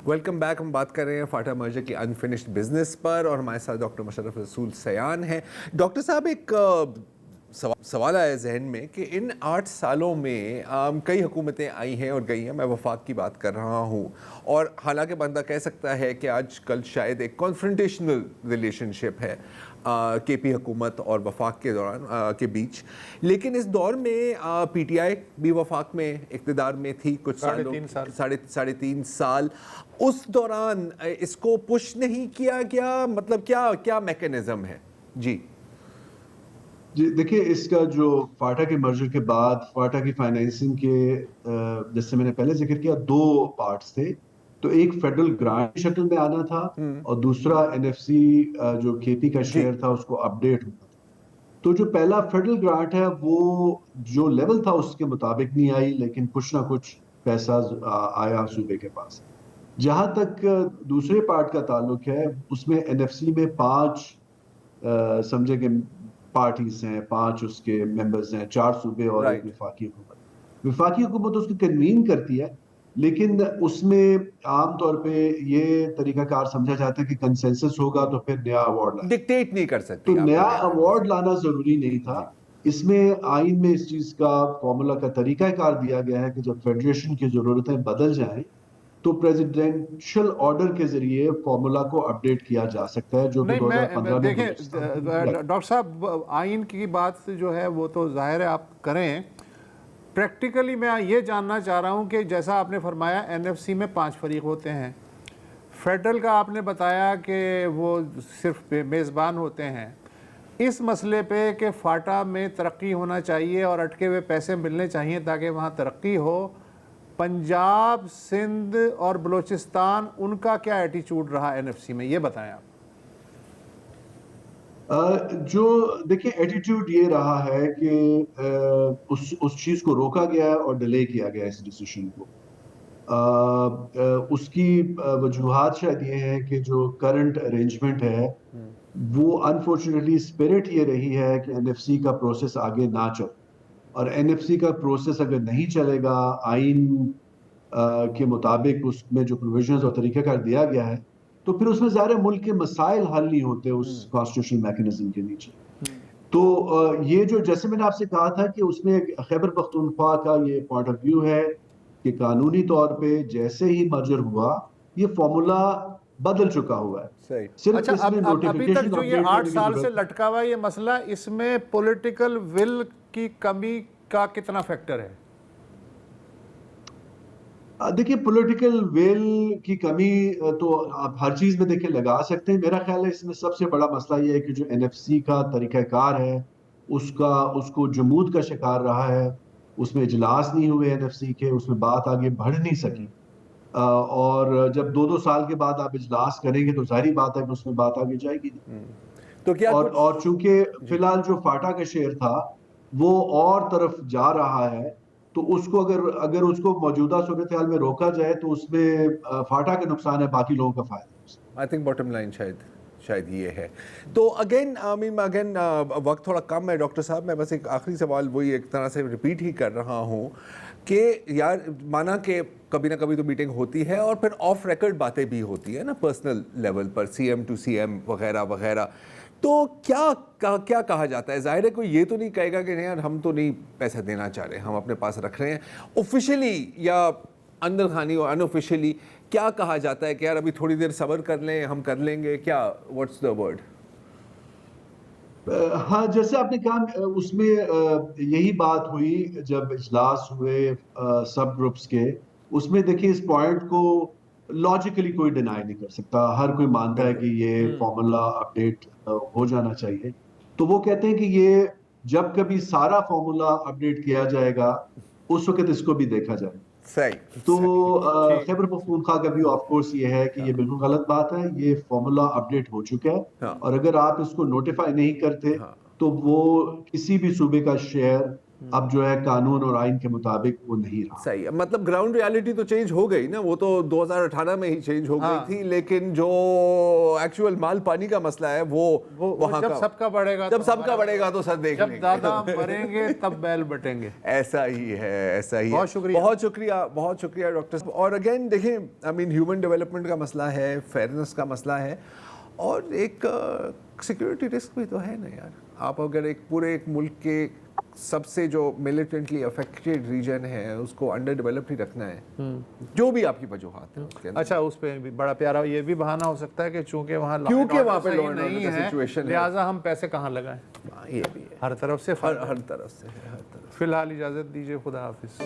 Welcome back. ہم بات کر رہے ہیں فاٹا مرجر کی انفنشڈ بزنس پر اور ہمارے ساتھ ڈاکٹر مشرف رسول سیان ہیں. ڈاکٹر صاحب، ایک سوال آیا ذہن میں کہ ان 8 سالوں میں کئی حکومتیں آئی ہیں اور گئی ہیں. میں وفاق کی بات کر رہا ہوں، اور حالانکہ بندہ کہہ سکتا ہے کہ آج کل شاید ایک کانفرنٹیشنل ریلیشن شپ ہے کے پی حکومت اور وفاق کے دوران کے بیچ، لیکن اس دور میں پی ٹی آئی بھی وفاق میں اقتدار میں تھی کچھ سالوں، ساڑھے تین سال. اس دوران اس کو پش نہیں کیا گیا؟ مطلب کیا میکینزم ہے؟ جی دیکھیے، اس کا جو فاٹا کے مرجر کے بعد فاٹا کی فائنینسنگ کے جیسے میں نے پہلے ذکر کیا 2 پارٹس تھے. تو ایک فیڈرل گرانٹ کی شکل میں آنا تھا اور دوسرا این ایف سی جو کے پی کا شیئر تھا اس کو اپ ڈیٹ ہونا تھا. تو جو پہلا فیڈرل گرانٹ ہے وہ جو لیول تھا اس کے مطابق نہیں آئی، لیکن کچھ نہ کچھ پیسہ آیا صوبے کے پاس. جہاں تک دوسرے پارٹ کا تعلق ہے، اس میں این ایف سی میں 5 سمجھے کہ پارٹیز ہیں، 5 اس کے ممبرز ہیں، 4 صوبے اور ایک وفاقی حکومت. وفاقی حکومت اس کو کنوین کرتی ہے، لیکن اس میں عام طور پہ یہ طریقہ کار سمجھا جاتا ہے کہ کنسنسس ہوگا تو پھر نیا ایوارڈ لانا. ڈکٹیٹ نہیں کر سکتی. تو نیا ایوارڈ لانا ضروری نہیں تھا. اس میں آئین میں اس چیز کا فارمولا کا طریقہ کار دیا گیا ہے کہ جب فیڈریشن کی ضرورتیں بدل جائیں تو پریزیڈنشل آرڈر کے ذریعے فارمولا کو اپ ڈیٹ کیا جا سکتا ہے، جو کہ 2015 میں دیکھیں ڈاکٹر صاحب، آئین کی بات جو ہے وہ تو ظاہر ہے آپ کریں. پریکٹیکلی میں یہ جاننا چاہ رہا ہوں کہ جیسا آپ نے فرمایا این ایف سی میں 5 فریق ہوتے ہیں، فیڈرل کا آپ نے بتایا کہ وہ صرف میزبان ہوتے ہیں. اس مسئلے پہ کہ فاٹا میں ترقی ہونا چاہیے اور اٹکے ہوئے پیسے ملنے چاہیے تاکہ وہاں ترقی ہو، پنجاب، سندھ اور بلوچستان ان کا کیا ایٹیچیوڈ رہا این ایف سی میں، یہ بتائیں آپ. جو دیکھیں ایٹیٹیوڈ یہ رہا ہے کہ اس چیز کو روکا گیا ہے اور ڈیلے کیا گیا اس ڈیسیشن کو. اس کی وجوہات شاید یہ ہیں کہ جو کرنٹ ارینجمنٹ ہے وہ انفارچونیٹلی اسپرٹ یہ رہی ہے کہ این ایف سی کا پروسیس آگے نہ چلے، اور این ایف سی کا پروسیس اگر نہیں چلے گا آئین کے مطابق اس میں جو پروویژنز اور طریقہ کار دیا گیا ہے، تو پھر اس میں ظاہر ملک کے مسائل حل نہیں ہوتے اس کانسٹیٹیوشنل میکنزم کے نیچے. تو یہ جو جیسے میں نے آپ سے کہا تھا کہ اس میں خیبر پختونخوا کا یہ پوائنٹ آف ویو ہے کہ قانونی طور پہ جیسے ہی مرجر ہوا یہ فارمولا بدل چکا ہوا ہے. اچھا، ابھی تک جو یہ 8 سال سے لٹکا ہوا ہے یہ مسئلہ، اس میں پولیٹیکل ول کی کمی کا کتنا فیکٹر ہے؟ دیکھیے، پولیٹیکل ویل کی کمی تو آپ ہر چیز میں دیکھیں لگا سکتے ہیں. میرا خیال ہے اس میں سب سے بڑا مسئلہ یہ ہے کہ جو این ایف سی کا طریقہ کار ہے اس کو جمود کا شکار رہا ہے. اس میں اجلاس نہیں ہوئے این ایف سی کے، اس میں بات آگے بڑھ نہیں سکی. اور جب 2 سال کے بعد آپ اجلاس کریں گے تو ظاہری بات ہے کہ اس میں بات آگے جائے گی. تو کیا اور چونکہ فی الحال جو فاٹا کا شیئر تھا وہ اور طرف جا رہا ہے، تو اس کو اگر اس کو موجودہ صورتحال میں روکا جائے تو اس میں فاٹا کا نقصان ہے، باقی لوگوں کا فائدہ ہے. آئی تھنک باٹم لائن شاید یہ ہے. تو اگین وقت تھوڑا کم ہے ڈاکٹر صاحب، میں بس ایک آخری سوال وہی ایک طرح سے ریپیٹ ہی کر رہا ہوں کہ یار مانا کہ کبھی نہ کبھی تو میٹنگ ہوتی ہے اور پھر آف ریکارڈ باتیں بھی ہوتی ہیں نا، پرسنل لیول پر، C M to C M وغیرہ وغیرہ. تو کیا کہا جاتا ہے؟ ظاہر ہے کوئی یہ تو نہیں کہے گا کہ نہیں یار ہم تو نہیں پیسہ دینا چاہ رہے، ہم اپنے پاس رکھ رہے ہیں. آفیشلی یا اندر خانی اور ان آفیشلی کیا کہا جاتا ہے کہ یار ابھی تھوڑی دیر صبر کر لیں، ہم کر لیں گے؟ کیا واٹس دا ورڈ؟ ہاں، جیسے آپ نے کہا اس میں یہی بات ہوئی جب اجلاس ہوئے سب گروپس کے. اس میں دیکھیں اس پوائنٹ کو لاجیکلی کوئی ڈینائی نہیں کر سکتا، ہر کوئی مانتا ہے کہ یہ فارمولا اپ ڈیٹ ہو جانا چاہیے. تو وہ کہتے ہیں کہ یہ جب کبھی سارا فارمولا اپ ڈیٹ کیا جائے گا اس وقت اس کو بھی دیکھا جائے گا. تو خیبر پختونخوا کا بھی آف کورس یہ ہے کہ یہ بالکل غلط بات ہے، یہ فارمولا اپ ڈیٹ ہو چکا ہے، اور اگر آپ اس کو نوٹیفائی نہیں کرتے تو وہ کسی بھی صوبے کا شیئر اب جو ہے قانون اور آئین کے مطابق وہ نہیں رہا. صحیح ہے, مطلب گراؤنڈ ریالٹی تو چینج ہو گئی نا, وہ تو 2018 میں ہی چینج ہو گئی تھی, لیکن جو ایکچوئل مال پانی کا مسئلہ ہے وہ وہاں جب سب کا بڑھے گا, جب سب کا بڑھے گا تو سر دیکھ لیں گے, جب دادا مریں گے تب بیل بٹیں گے. ایسا ہی ہے, ایسا ہی ہے. بہت شکریہ, بہت شکریہ, بہت شکریہ ڈاکٹر صاحب. اور اگین دیکھیں, آئی مین ہیومن ڈیولپمنٹ کا مسئلہ ہے, فیئرنس کا مسئلہ ہے, اور ایک سیکورٹی رسک بھی تو ہے نا یار. آپ اگر ایک پورے ایک ملک کے سب سے جو ملیٹنٹلی افیکٹڈ ریجن ہے اس کو انڈر ڈیولپڈ ہی رکھنا ہے, جو بھی آپ کی وجوہات ہیں. اچھا, اس پہ بھی بڑا پیارا یہ بھی بہانہ ہو سکتا ہے کہ چونکہ وہاں پہ نہیں ہے, لہٰذا ہم پیسے کہاں لگائیں. یہ بھی ہے, ہر طرف سے ہر طرف سے. فی الحال اجازت دیجیے, خدا حافظ.